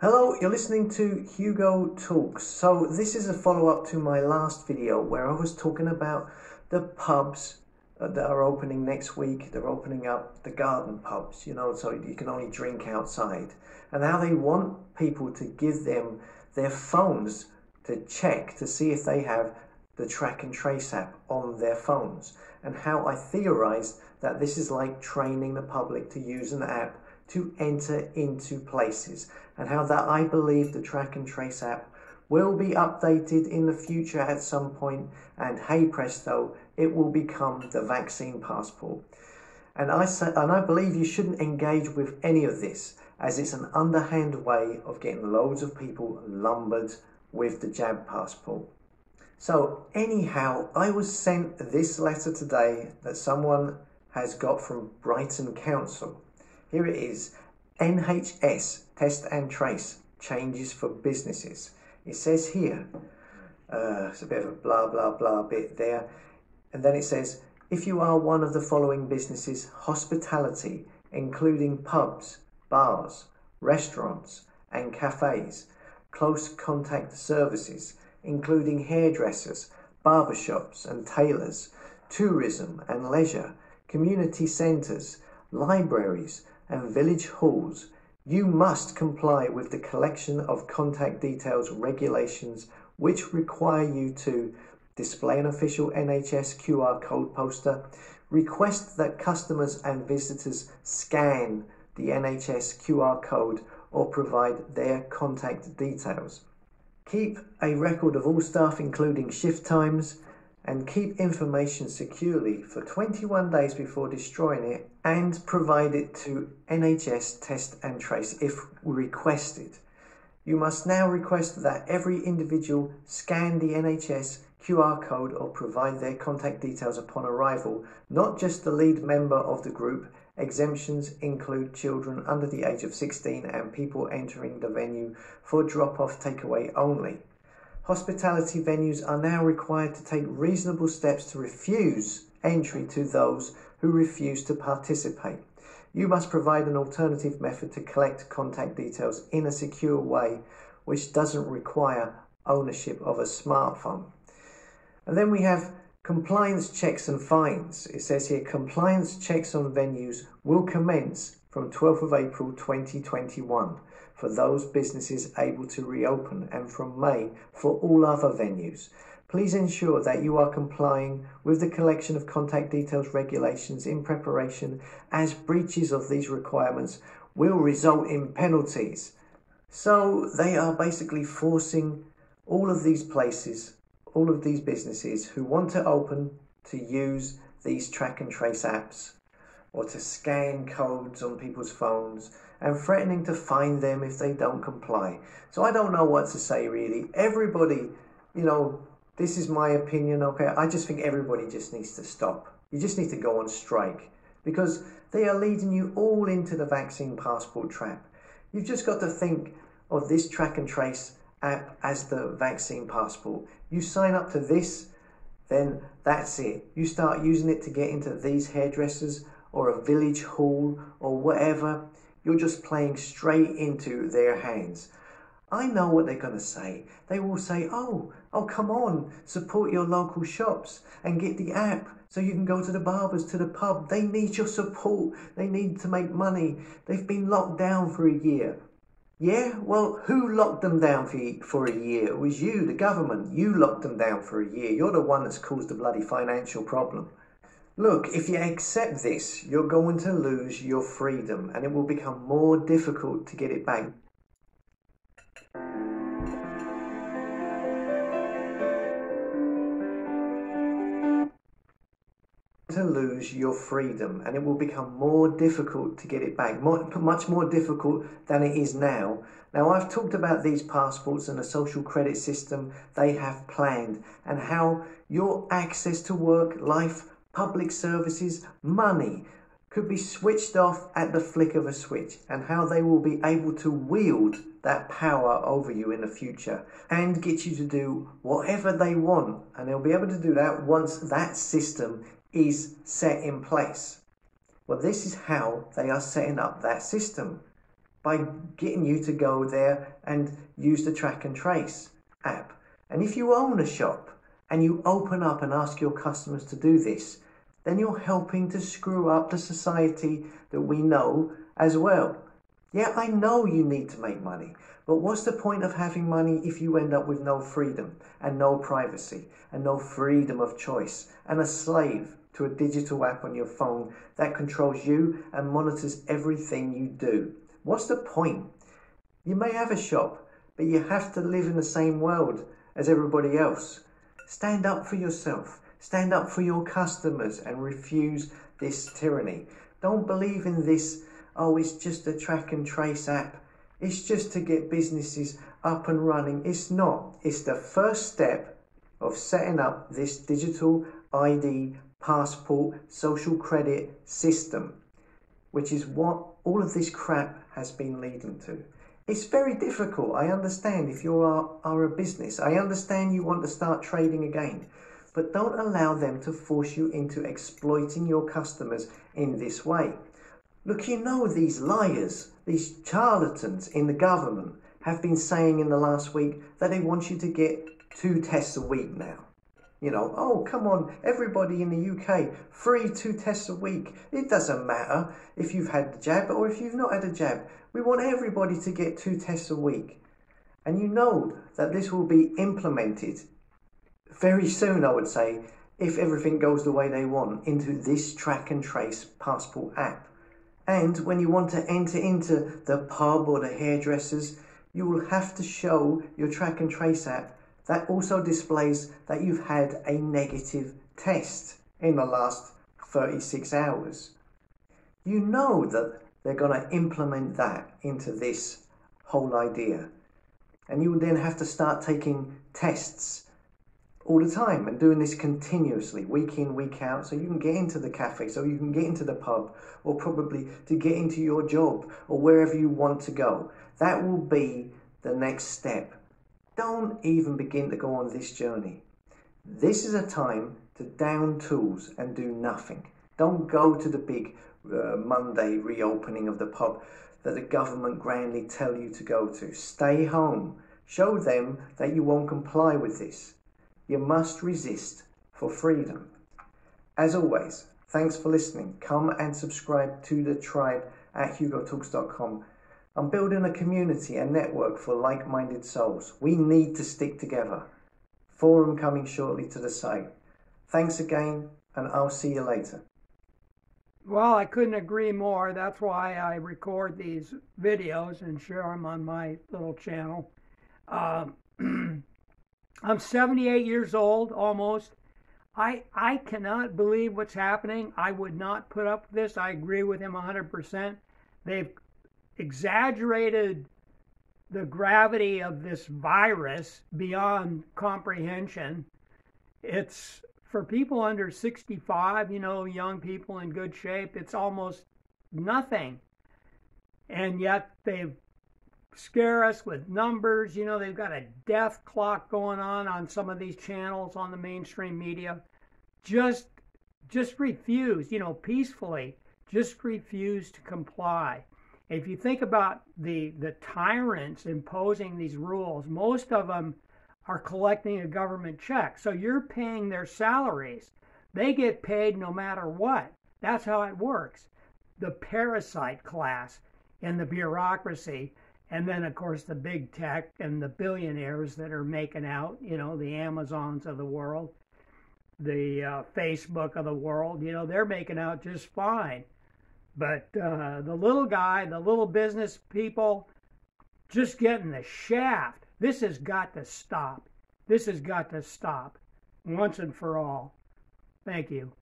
Hello, you're listening to Hugo Talks. So this is a follow-up to my last video where I was talking about the pubs that are opening next week. They're opening up the garden pubs, so you can only drink outside. And how they want people to give them their phones to check to see if they have the track and trace app on their phones. And how I theorized that this is like training the public to use an app to enter into places, and how that I believe the track and trace app will be updated in the future at some point, and hey presto, it will become the vaccine passport. And I believe you shouldn't engage with any of this, as it's an underhand way of getting loads of people lumbered with the jab passport. So anyhow, I was sent this letter today that someone has got from Brighton Council. Here it is: NHS test and trace changes for businesses. It says here, it's a bit of a blah blah blah bit there, and then it says, if you are one of the following businesses: hospitality, including pubs, bars, restaurants and cafes; close contact services, including hairdressers, barbershops and tailors; tourism and leisure; community centres, libraries and village halls, you must comply with the collection of contact details regulations, which require you to display an official NHS QR code poster, request that customers and visitors scan the NHS QR code or provide their contact details, keep a record of all staff including shift times, and keep information securely for 21 days before destroying it, and provide it to NHS test and trace if requested. You must now request that every individual scan the NHS QR code or provide their contact details upon arrival, not just the lead member of the group. Exemptions include children under the age of 16 and people entering the venue for drop-off takeaway only. Hospitality venues are now required to take reasonable steps to refuse entry to those who refuse to participate. You must provide an alternative method to collect contact details in a secure way, which doesn't require ownership of a smartphone. And then we have compliance checks and fines. It says here, compliance checks on venues will commence from 12th of April 2021 for those businesses able to reopen, and from May for all other venues. Please ensure that you are complying with the collection of contact details regulations in preparation, as breaches of these requirements will result in penalties. So they are basically forcing all of these places, all of these businesses who want to open, to use these track and trace apps or to scan codes on people's phones, and threatening to fine them if they don't comply. So I don't know what to say really. Everybody, this is my opinion, okay? I just think everybody just needs to stop. You just need to go on strike, because they are leading you all into the vaccine passport trap. You've just got to think of this track and trace app as the vaccine passport. You sign up to this, then that's it. You start using it to get into these hairdressers or a village hall or whatever, you're just playing straight into their hands. I know what they're going to say. They will say, oh, come on, support your local shops and get the app so you can go to the barbers, to the pub. They need your support. They need to make money. They've been locked down for a year. Yeah, well, who locked them down for a year? It was you, the government. You locked them down for a year. You're the one that's caused the bloody financial problem. Look, if you accept this, you're going to lose your freedom, and it will become more difficult to get it back. To lose your freedom, and it will become more difficult to get it back, much more difficult than it is now. Now, I've talked about these passports and the social credit system they have planned, and how your access to work, life, public services, money could be switched off at the flick of a switch, and how they will be able to wield that power over you in the future and get you to do whatever they want, and they'll be able to do that once that system is set in place. Well, this is how they are setting up that system, by getting you to go there and use the track and trace app. And if you own a shop and you open up and ask your customers to do this, then you're helping to screw up the society that we know as well. Yeah, I know you need to make money, but what's the point of having money if you end up with no freedom and no privacy and no freedom of choice and a slave to a digital app on your phone that controls you and monitors everything you do? What's the point? You may have a shop, but you have to live in the same world as everybody else. Stand up for yourself. Stand up for your customers and refuse this tyranny. Don't believe in this, oh, it's just a track and trace app. It's just to get businesses up and running. It's not. It's the first step of setting up this digital ID, passport, social credit system, which is what all of this crap has been leading to. It's very difficult. I understand if you are a business. I understand you want to start trading again. But don't allow them to force you into exploiting your customers in this way. Look, you know, these liars, these charlatans in the government have been saying in the last week that they want you to get 2 tests a week now. You know, oh, come on, everybody in the UK, free 2 tests a week. It doesn't matter if you've had the jab or if you've not had a jab. We want everybody to get 2 tests a week. And you know that this will be implemented very soon, I would say, if everything goes the way they want, into this track and trace passport app. And when you want to enter into the pub or the hairdressers, you will have to show your track and trace app that also displays that you've had a negative test in the last 36 hours. You know that they're going to implement that into this whole idea. And you will then have to start taking tests all the time and doing this continuously, week in, week out, so you can get into the cafe, so you can get into the pub, or probably to get into your job or wherever you want to go. That will be the next step. Don't even begin to go on this journey. This is a time to down tools and do nothing. Don't go to the big Monday reopening of the pub that the government grandly tell you to go to. Stay home. Show them that you won't comply with this. You must resist for freedom. As always, thanks for listening. Come and subscribe to the tribe at hugotalks.com. I'm building a community and network for like-minded souls. We need to stick together. Forum coming shortly to the site. Thanks again, and I'll see you later. Well, I couldn't agree more. That's why I record these videos and share them on my little channel. I'm 78 years old, almost. I cannot believe what's happening. I would not put up with this. I agree with him 100%. They've exaggerated the gravity of this virus beyond comprehension. It's for people under 65, young people in good shape, it's almost nothing. And yet they scare us with numbers. They've got a death clock going on some of these channels on the mainstream media. Just refuse, peacefully, just refuse to comply. If you think about the tyrants imposing these rules, most of them are collecting a government check. So you're paying their salaries. They get paid no matter what. That's how it works. The parasite class in the bureaucracy, and then, of course, the big tech and the billionaires that are making out, the Amazons of the world, the Facebook of the world, they're making out just fine. But the little guy, the little business people, just getting the shaft. This has got to stop. This has got to stop once and for all. Thank you.